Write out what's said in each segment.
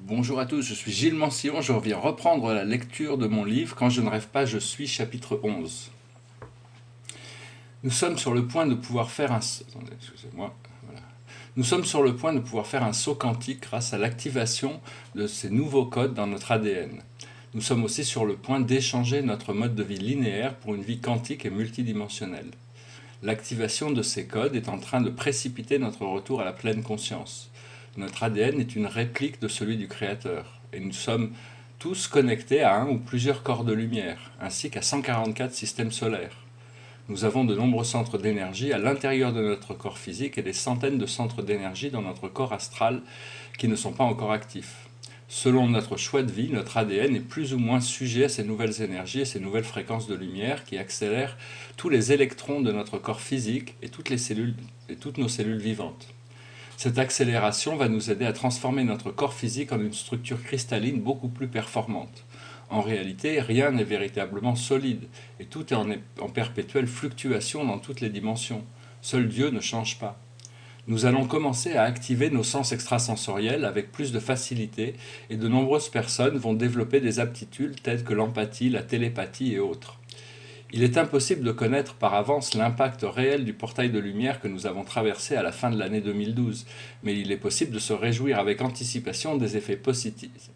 Bonjour à tous, je suis Gilles Mansillon, je reviens reprendre la lecture de mon livre Quand je ne rêve pas, je suis, chapitre 11. Nous sommes sur le point de pouvoir faire un... Attendez, excusez-moi. Voilà. Nous sommes sur le point de pouvoir faire un saut quantique grâce à l'activation de ces nouveaux codes dans notre ADN. Nous sommes aussi sur le point d'échanger notre mode de vie linéaire pour une vie quantique et multidimensionnelle. L'activation de ces codes est en train de précipiter notre retour à la pleine conscience. Notre ADN est une réplique de celui du Créateur, et nous sommes tous connectés à un ou plusieurs corps de lumière, ainsi qu'à 144 systèmes solaires. Nous avons de nombreux centres d'énergie à l'intérieur de notre corps physique et des centaines de centres d'énergie dans notre corps astral qui ne sont pas encore actifs. Selon notre choix de vie, notre ADN est plus ou moins sujet à ces nouvelles énergies et ces nouvelles fréquences de lumière qui accélèrent tous les électrons de notre corps physique et toutes nos cellules vivantes. Cette accélération va nous aider à transformer notre corps physique en une structure cristalline beaucoup plus performante. En réalité, rien n'est véritablement solide et tout est en perpétuelle fluctuation dans toutes les dimensions. Seul Dieu ne change pas. Nous allons commencer à activer nos sens extrasensoriels avec plus de facilité et de nombreuses personnes vont développer des aptitudes telles que l'empathie, la télépathie et autres. Il est impossible de connaître par avance l'impact réel du portail de lumière que nous avons traversé à la fin de l'année 2012, mais il est possible de se réjouir avec anticipation des effets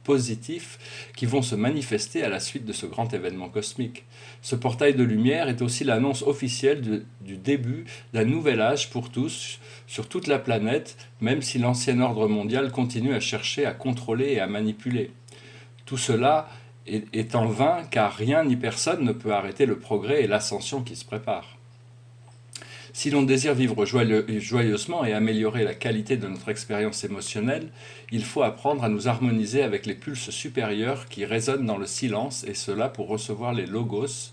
positifs qui vont se manifester à la suite de ce grand événement cosmique. Ce portail de lumière est aussi l'annonce officielle du début d'un nouvel âge pour tous, sur toute la planète, même si l'ancien ordre mondial continue à chercher à contrôler et à manipuler. Tout cela est en vain car rien ni personne ne peut arrêter le progrès et l'ascension qui se préparent. Si l'on désire vivre joyeusement et améliorer la qualité de notre expérience émotionnelle, il faut apprendre à nous harmoniser avec les pulses supérieures qui résonnent dans le silence, et cela pour recevoir les logos,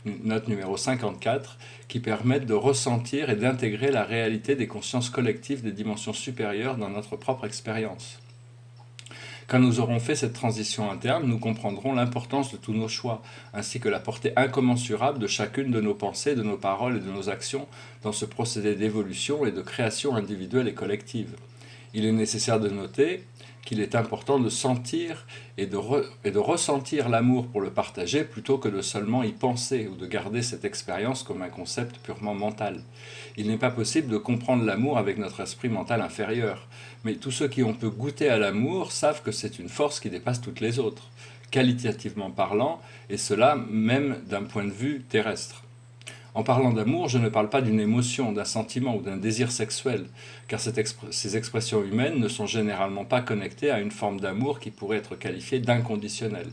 note numéro 54, qui permettent de ressentir et d'intégrer la réalité des consciences collectives des dimensions supérieures dans notre propre expérience. Quand nous aurons fait cette transition interne, nous comprendrons l'importance de tous nos choix, ainsi que la portée incommensurable de chacune de nos pensées, de nos paroles et de nos actions dans ce procédé d'évolution et de création individuelle et collective. Il est nécessaire de noter qu'il est important de sentir et de ressentir l'amour pour le partager plutôt que de seulement y penser ou de garder cette expérience comme un concept purement mental. Il n'est pas possible de comprendre l'amour avec notre esprit mental inférieur, mais tous ceux qui ont pu goûter à l'amour savent que c'est une force qui dépasse toutes les autres, qualitativement parlant, et cela même d'un point de vue terrestre. En parlant d'amour, je ne parle pas d'une émotion, d'un sentiment ou d'un désir sexuel, car ces expressions humaines ne sont généralement pas connectées à une forme d'amour qui pourrait être qualifiée d'inconditionnelle.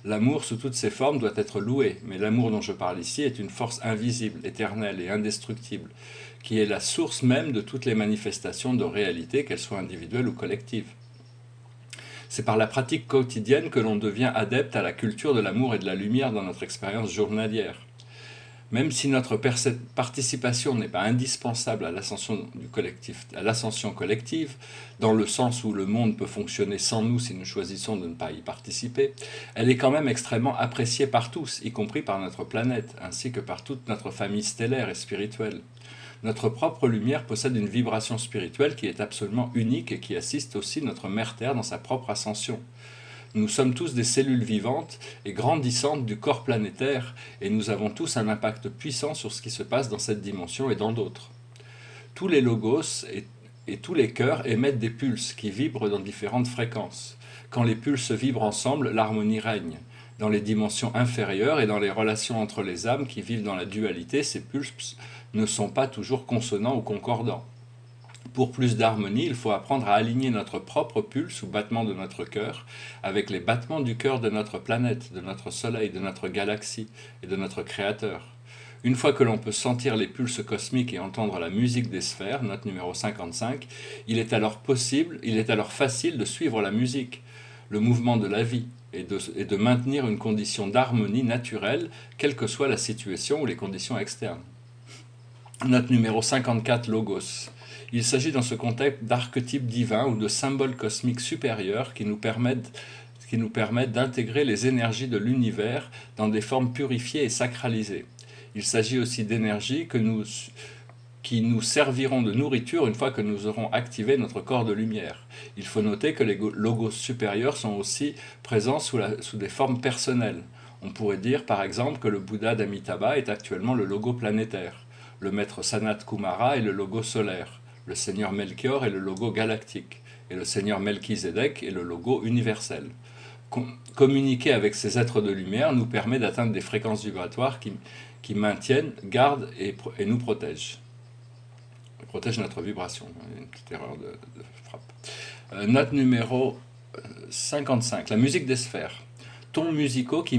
L'amour sous toutes ses formes doit être loué, mais l'amour dont je parle ici est une force invisible, éternelle et indestructible, qui est la source même de toutes les manifestations de réalité, qu'elles soient individuelles ou collectives. C'est par la pratique quotidienne que l'on devient adepte à la culture de l'amour et de la lumière dans notre expérience journalière. Même si notre participation n'est pas indispensable à l'ascension collective, dans le sens où le monde peut fonctionner sans nous si nous choisissons de ne pas y participer, elle est quand même extrêmement appréciée par tous, y compris par notre planète, ainsi que par toute notre famille stellaire et spirituelle. Notre propre lumière possède une vibration spirituelle qui est absolument unique et qui assiste aussi notre mère Terre dans sa propre ascension. Nous sommes tous des cellules vivantes et grandissantes du corps planétaire, et nous avons tous un impact puissant sur ce qui se passe dans cette dimension et dans d'autres. Tous les logos et tous les cœurs émettent des pulses qui vibrent dans différentes fréquences. Quand les pulses vibrent ensemble, l'harmonie règne. Dans les dimensions inférieures et dans les relations entre les âmes qui vivent dans la dualité, ces pulses ne sont pas toujours consonants ou concordants. Pour plus d'harmonie, il faut apprendre à aligner notre propre pulse ou battement de notre cœur avec les battements du cœur de notre planète, de notre Soleil, de notre galaxie et de notre Créateur. Une fois que l'on peut sentir les pulses cosmiques et entendre la musique des sphères, note numéro 55, il est alors facile de suivre la musique, le mouvement de la vie, et de maintenir une condition d'harmonie naturelle, quelle que soit la situation ou les conditions externes. Note numéro 54, Logos. Il s'agit dans ce contexte d'archétypes divins ou de symboles cosmiques supérieurs qui nous permettent d'intégrer les énergies de l'univers dans des formes purifiées et sacralisées. Il s'agit aussi d'énergies qui nous serviront de nourriture une fois que nous aurons activé notre corps de lumière. Il faut noter que les logos supérieurs sont aussi présents sous des formes personnelles. On pourrait dire par exemple que le Bouddha d'Amitabha est actuellement le logo planétaire, le maître Sanat Kumara est le logo solaire, le seigneur Melchior est le logo galactique, et le seigneur Melchizedek est le logo universel. Communiquer avec ces êtres de lumière nous permet d'atteindre des fréquences vibratoires qui maintiennent, gardent et nous protègent. Protège notre vibration. Une petite erreur de frappe. Note numéro 55. La musique des sphères. Tons musicaux qui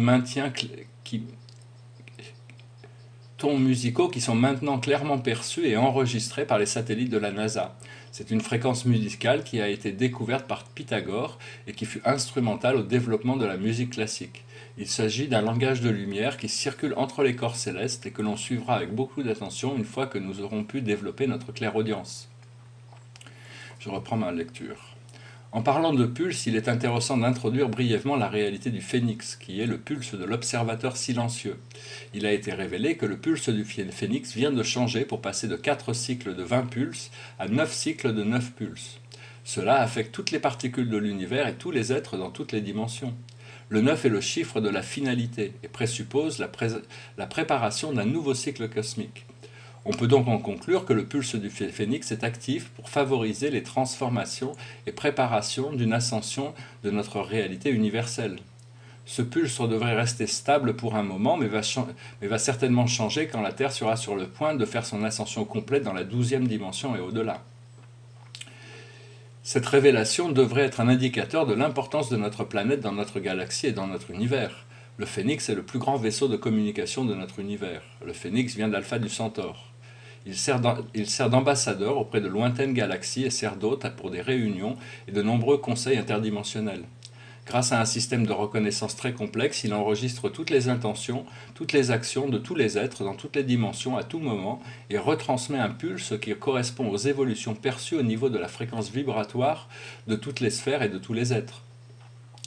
sont maintenant clairement perçus et enregistrés par les satellites de la NASA. C'est une fréquence musicale qui a été découverte par Pythagore et qui fut instrumentale au développement de la musique classique. Il s'agit d'un langage de lumière qui circule entre les corps célestes et que l'on suivra avec beaucoup d'attention une fois que nous aurons pu développer notre clairaudience. Je reprends ma lecture. En parlant de pulse, il est intéressant d'introduire brièvement la réalité du phénix, qui est le pulse de l'observateur silencieux. Il a été révélé que le pulse du phénix vient de changer pour passer de 4 cycles de 20 pulses à 9 cycles de 9 pulses. Cela affecte toutes les particules de l'univers et tous les êtres dans toutes les dimensions. Le 9 est le chiffre de la finalité et présuppose la préparation d'un nouveau cycle cosmique. On peut donc en conclure que le pulse du phénix est actif pour favoriser les transformations et préparations d'une ascension de notre réalité universelle. Ce pulse devrait rester stable pour un moment, mais va certainement changer quand la Terre sera sur le point de faire son ascension complète dans la 12e dimension et au-delà. Cette révélation devrait être un indicateur de l'importance de notre planète dans notre galaxie et dans notre univers. Le phénix est le plus grand vaisseau de communication de notre univers. Le phénix vient d'Alpha du Centaure. Il sert d'ambassadeur auprès de lointaines galaxies et sert d'hôte pour des réunions et de nombreux conseils interdimensionnels. Grâce à un système de reconnaissance très complexe, il enregistre toutes les intentions, toutes les actions de tous les êtres dans toutes les dimensions à tout moment et retransmet un pulse qui correspond aux évolutions perçues au niveau de la fréquence vibratoire de toutes les sphères et de tous les êtres.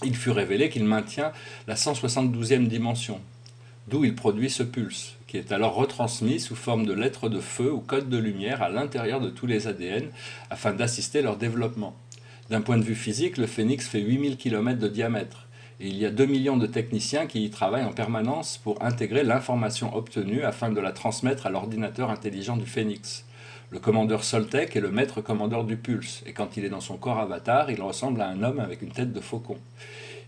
Il fut révélé qu'il maintient la 172e dimension, d'où il produit ce pulse, qui est alors retransmis sous forme de lettres de feu ou codes de lumière à l'intérieur de tous les ADN afin d'assister leur développement. D'un point de vue physique, le phénix fait 8000 km de diamètre et il y a 2 millions de techniciens qui y travaillent en permanence pour intégrer l'information obtenue afin de la transmettre à l'ordinateur intelligent du phénix. Le commandeur Soltec est le maître commandeur du pulse et quand il est dans son corps avatar, il ressemble à un homme avec une tête de faucon.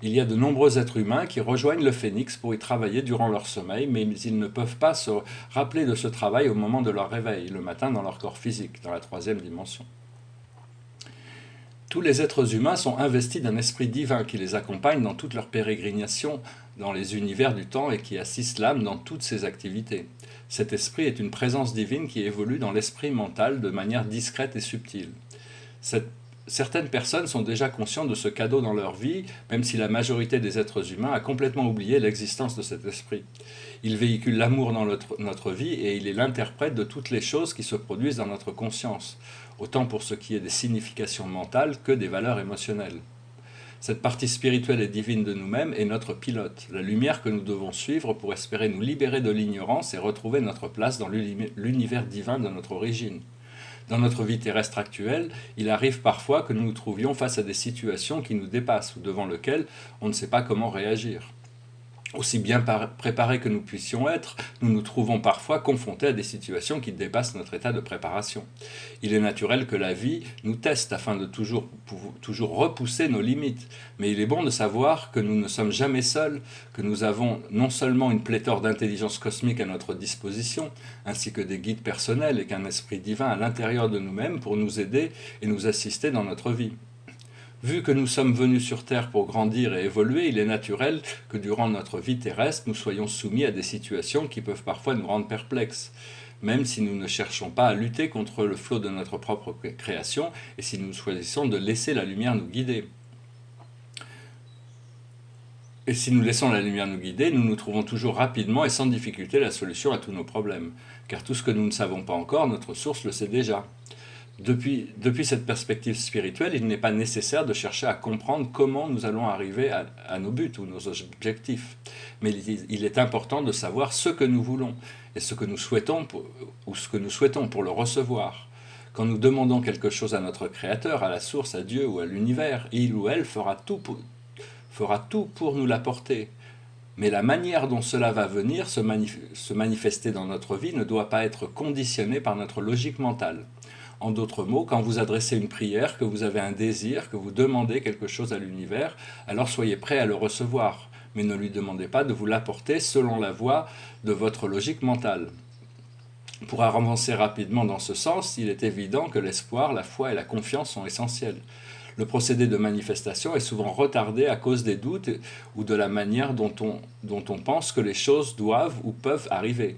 Il y a de nombreux êtres humains qui rejoignent le phénix pour y travailler durant leur sommeil, mais ils ne peuvent pas se rappeler de ce travail au moment de leur réveil, le matin dans leur corps physique, dans la 3e dimension. Tous les êtres humains sont investis d'un esprit divin qui les accompagne dans toute leur pérégrination dans les univers du temps et qui assiste l'âme dans toutes ses activités. Cet esprit est une présence divine qui évolue dans l'esprit mental de manière discrète et subtile. Certaines personnes sont déjà conscientes de ce cadeau dans leur vie, même si la majorité des êtres humains a complètement oublié l'existence de cet esprit. Il véhicule l'amour dans notre vie et il est l'interprète de toutes les choses qui se produisent dans notre conscience, autant pour ce qui est des significations mentales que des valeurs émotionnelles. Cette partie spirituelle et divine de nous-mêmes est notre pilote, la lumière que nous devons suivre pour espérer nous libérer de l'ignorance et retrouver notre place dans l'univers divin de notre origine. Dans notre vie terrestre actuelle, il arrive parfois que nous nous trouvions face à des situations qui nous dépassent ou devant lesquelles on ne sait pas comment réagir. Aussi bien préparés que nous puissions être, nous nous trouvons parfois confrontés à des situations qui dépassent notre état de préparation. Il est naturel que la vie nous teste afin de toujours repousser nos limites, mais il est bon de savoir que nous ne sommes jamais seuls, que nous avons non seulement une pléthore d'intelligence cosmique à notre disposition, ainsi que des guides personnels et qu'un esprit divin à l'intérieur de nous-mêmes pour nous aider et nous assister dans notre vie. Vu que nous sommes venus sur Terre pour grandir et évoluer, il est naturel que durant notre vie terrestre, nous soyons soumis à des situations qui peuvent parfois nous rendre perplexes, même si nous ne cherchons pas à lutter contre le flot de notre propre création et si nous choisissons de laisser la lumière nous guider. Et si nous laissons la lumière nous guider, nous nous trouvons toujours rapidement et sans difficulté la solution à tous nos problèmes, car tout ce que nous ne savons pas encore, notre source le sait déjà. Depuis cette perspective spirituelle, il n'est pas nécessaire de chercher à comprendre comment nous allons arriver à nos buts ou nos objectifs. Mais il est important de savoir ce que nous voulons et ce que nous souhaitons pour le recevoir. Quand nous demandons quelque chose à notre Créateur, à la source, à Dieu ou à l'univers, il ou elle fera tout pour nous l'apporter. Mais la manière dont cela va venir se manifester dans notre vie ne doit pas être conditionnée par notre logique mentale. En d'autres mots, quand vous adressez une prière, que vous avez un désir, que vous demandez quelque chose à l'univers, alors soyez prêt à le recevoir, mais ne lui demandez pas de vous l'apporter selon la voie de votre logique mentale. Pour avancer rapidement dans ce sens, il est évident que l'espoir, la foi et la confiance sont essentiels. Le procédé de manifestation est souvent retardé à cause des doutes ou de la manière dont on pense que les choses doivent ou peuvent arriver.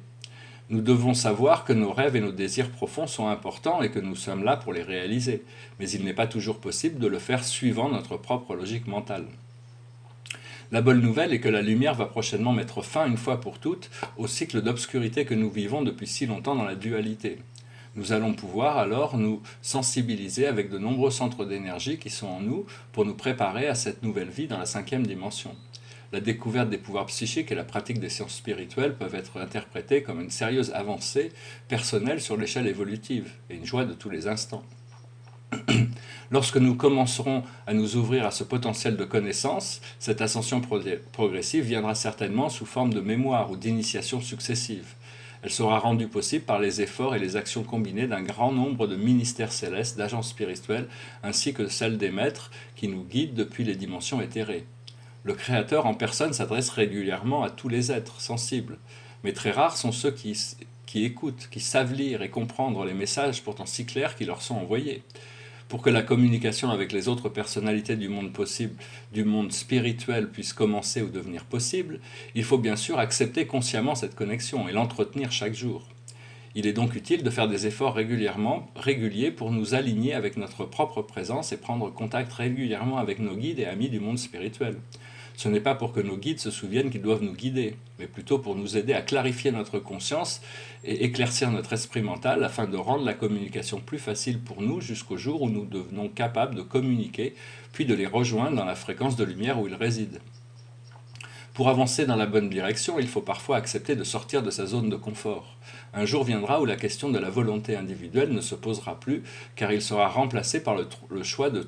Nous devons savoir que nos rêves et nos désirs profonds sont importants et que nous sommes là pour les réaliser, mais il n'est pas toujours possible de le faire suivant notre propre logique mentale. La bonne nouvelle est que la lumière va prochainement mettre fin une fois pour toutes au cycle d'obscurité que nous vivons depuis si longtemps dans la dualité. Nous allons pouvoir alors nous sensibiliser avec de nombreux centres d'énergie qui sont en nous pour nous préparer à cette nouvelle vie dans la 5e dimension. La découverte des pouvoirs psychiques et la pratique des sciences spirituelles peuvent être interprétées comme une sérieuse avancée personnelle sur l'échelle évolutive et une joie de tous les instants. Lorsque nous commencerons à nous ouvrir à ce potentiel de connaissance, cette ascension progressive viendra certainement sous forme de mémoire ou d'initiation successive. Elle sera rendue possible par les efforts et les actions combinées d'un grand nombre de ministères célestes, d'agences spirituelles, ainsi que celles des maîtres qui nous guident depuis les dimensions éthérées. Le Créateur en personne s'adresse régulièrement à tous les êtres sensibles, mais très rares sont ceux qui écoutent, qui savent lire et comprendre les messages pourtant si clairs qui leur sont envoyés. Pour que la communication avec les autres personnalités du monde spirituel puisse commencer ou devenir possible, il faut bien sûr accepter consciemment cette connexion et l'entretenir chaque jour. Il est donc utile de faire des efforts réguliers pour nous aligner avec notre propre présence et prendre contact régulièrement avec nos guides et amis du monde spirituel. Ce n'est pas pour que nos guides se souviennent qu'ils doivent nous guider, mais plutôt pour nous aider à clarifier notre conscience et éclaircir notre esprit mental afin de rendre la communication plus facile pour nous jusqu'au jour où nous devenons capables de communiquer, puis de les rejoindre dans la fréquence de lumière où ils résident. Pour avancer dans la bonne direction, il faut parfois accepter de sortir de sa zone de confort. Un jour viendra où la question de la volonté individuelle ne se posera plus, car il sera remplacé par le choix de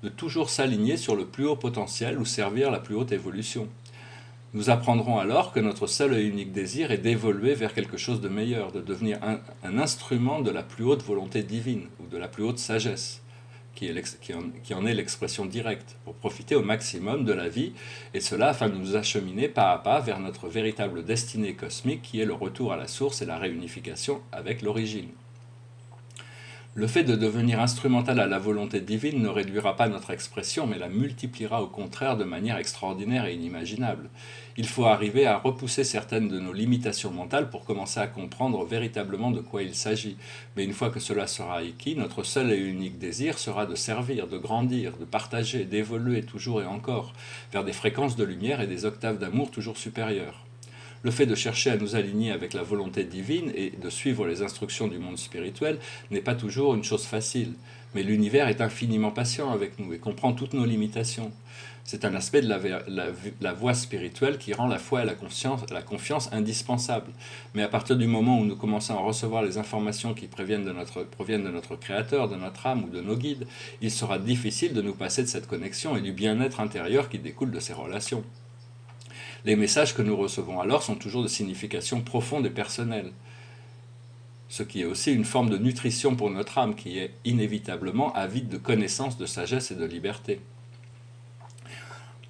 toujours s'aligner sur le plus haut potentiel ou servir la plus haute évolution. Nous apprendrons alors que notre seul et unique désir est d'évoluer vers quelque chose de meilleur, de devenir un instrument de la plus haute volonté divine ou de la plus haute sagesse, qui en est l'expression directe, pour profiter au maximum de la vie, et cela afin de nous acheminer pas à pas vers notre véritable destinée cosmique qui est le retour à la source et la réunification avec l'origine. Le fait de devenir instrumental à la volonté divine ne réduira pas notre expression, mais la multipliera au contraire de manière extraordinaire et inimaginable. Il faut arriver à repousser certaines de nos limitations mentales pour commencer à comprendre véritablement de quoi il s'agit. Mais une fois que cela sera acquis, notre seul et unique désir sera de servir, de grandir, de partager, d'évoluer toujours et encore vers des fréquences de lumière et des octaves d'amour toujours supérieures. Le fait de chercher à nous aligner avec la volonté divine et de suivre les instructions du monde spirituel n'est pas toujours une chose facile, mais l'univers est infiniment patient avec nous et comprend toutes nos limitations. C'est un aspect de la voie spirituelle qui rend la foi et la confiance indispensables. Mais à partir du moment où nous commençons à recevoir les informations qui proviennent de notre Créateur, de notre âme ou de nos guides, il sera difficile de nous passer de cette connexion et du bien-être intérieur qui découle de ces relations. Les messages que nous recevons alors sont toujours de signification profonde et personnelle, ce qui est aussi une forme de nutrition pour notre âme qui est inévitablement avide de connaissances, de sagesse et de liberté.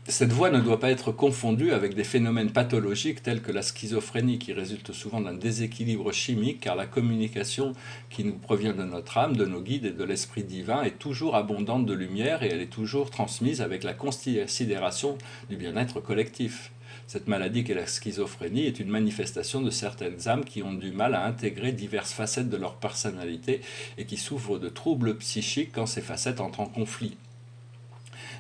Cette voie ne doit pas être confondue avec des phénomènes pathologiques tels que la schizophrénie qui résulte souvent d'un déséquilibre chimique car la communication qui nous provient de notre âme, de nos guides et de l'esprit divin est toujours abondante de lumière et elle est toujours transmise avec la considération du bien-être collectif. Cette maladie qu'est la schizophrénie est une manifestation de certaines âmes qui ont du mal à intégrer diverses facettes de leur personnalité et qui souffrent de troubles psychiques quand ces facettes entrent en conflit.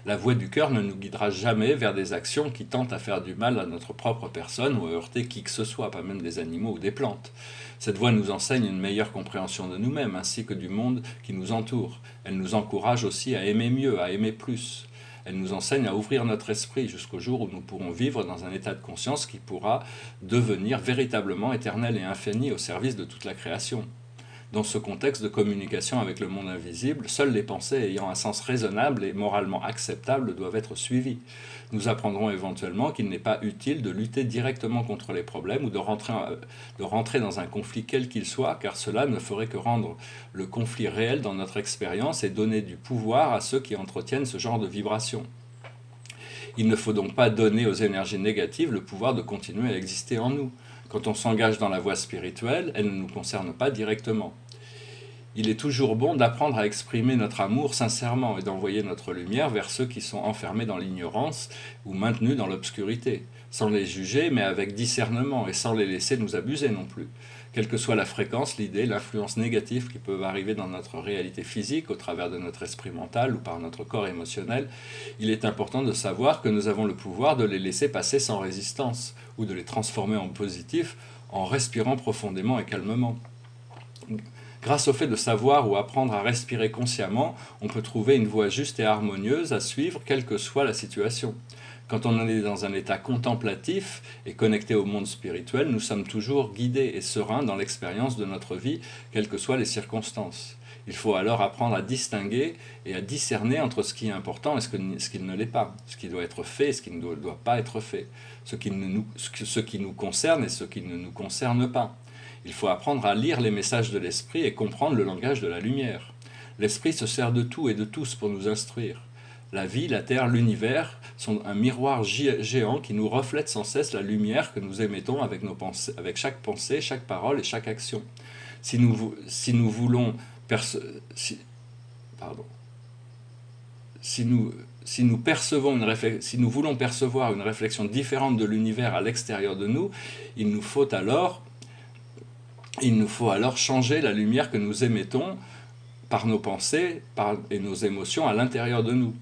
La voix du cœur ne nous guidera jamais vers des actions qui tentent à faire du mal à notre propre personne ou à heurter qui que ce soit, pas même des animaux ou des plantes. Cette voix nous enseigne une meilleure compréhension de nous-mêmes ainsi que du monde qui nous entoure. Elle nous encourage aussi à aimer mieux, à aimer plus. Elle nous enseigne à ouvrir notre esprit jusqu'au jour où nous pourrons vivre dans un état de conscience qui pourra devenir véritablement éternel et infini au service de toute la création. Dans ce contexte de communication avec le monde invisible, seules les pensées ayant un sens raisonnable et moralement acceptable doivent être suivies. Nous apprendrons éventuellement qu'il n'est pas utile de lutter directement contre les problèmes ou de rentrer dans un conflit quel qu'il soit, car cela ne ferait que rendre le conflit réel dans notre expérience et donner du pouvoir à ceux qui entretiennent ce genre de vibrations. Il ne faut donc pas donner aux énergies négatives le pouvoir de continuer à exister en nous. Quand on s'engage dans la voie spirituelle, elle ne nous concerne pas directement. Il est toujours bon d'apprendre à exprimer notre amour sincèrement et d'envoyer notre lumière vers ceux qui sont enfermés dans l'ignorance ou maintenus dans l'obscurité, sans les juger mais avec discernement et sans les laisser nous abuser non plus. Quelle que soit la fréquence, l'idée, l'influence négative qui peuvent arriver dans notre réalité physique au travers de notre esprit mental ou par notre corps émotionnel, il est important de savoir que nous avons le pouvoir de les laisser passer sans résistance ou de les transformer en positif en respirant profondément et calmement. Grâce au fait de savoir ou apprendre à respirer consciemment, on peut trouver une voie juste et harmonieuse à suivre quelle que soit la situation. Quand on est dans un état contemplatif et connecté au monde spirituel, nous sommes toujours guidés et sereins dans l'expérience de notre vie, quelles que soient les circonstances. Il faut alors apprendre à distinguer et à discerner entre ce qui est important et ce qui ne l'est pas, ce qui doit être fait et ce qui ne doit pas être fait, ce qui nous concerne et ce qui ne nous concerne pas. Il faut apprendre à lire les messages de l'esprit et comprendre le langage de la lumière. L'esprit se sert de tout et de tous pour nous instruire. La vie, la terre, l'univers sont un miroir géant qui nous reflète sans cesse la lumière que nous émettons avec nos pensées, avec chaque pensée, chaque parole et chaque action. Si nous voulons percevoir une réflexion différente de l'univers à l'extérieur de nous, il nous faut alors changer la lumière que nous émettons par nos pensées et nos émotions à l'intérieur de nous.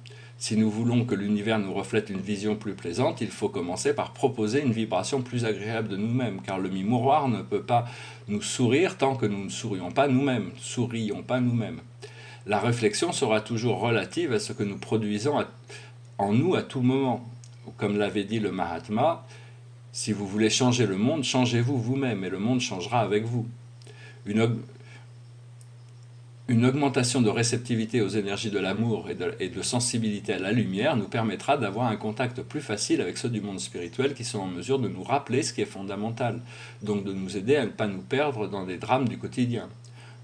Si nous voulons que l'univers nous reflète une vision plus plaisante, il faut commencer par proposer une vibration plus agréable de nous-mêmes, car le miroir ne peut pas nous sourire tant que nous ne sourions pas nous-mêmes. La réflexion sera toujours relative à ce que nous produisons en nous à tout moment. Comme l'avait dit le Mahatma, si vous voulez changer le monde, changez-vous vous-même et le monde changera avec vous. Une augmentation de réceptivité aux énergies de l'amour et de sensibilité à la lumière nous permettra d'avoir un contact plus facile avec ceux du monde spirituel qui sont en mesure de nous rappeler ce qui est fondamental, donc de nous aider à ne pas nous perdre dans des drames du quotidien.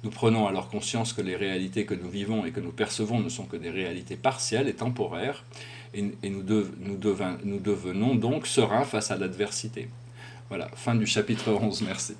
Nous prenons alors conscience que les réalités que nous vivons et que nous percevons ne sont que des réalités partielles et temporaires, et nous devenons donc sereins face à l'adversité. Voilà, fin du chapitre 11, merci.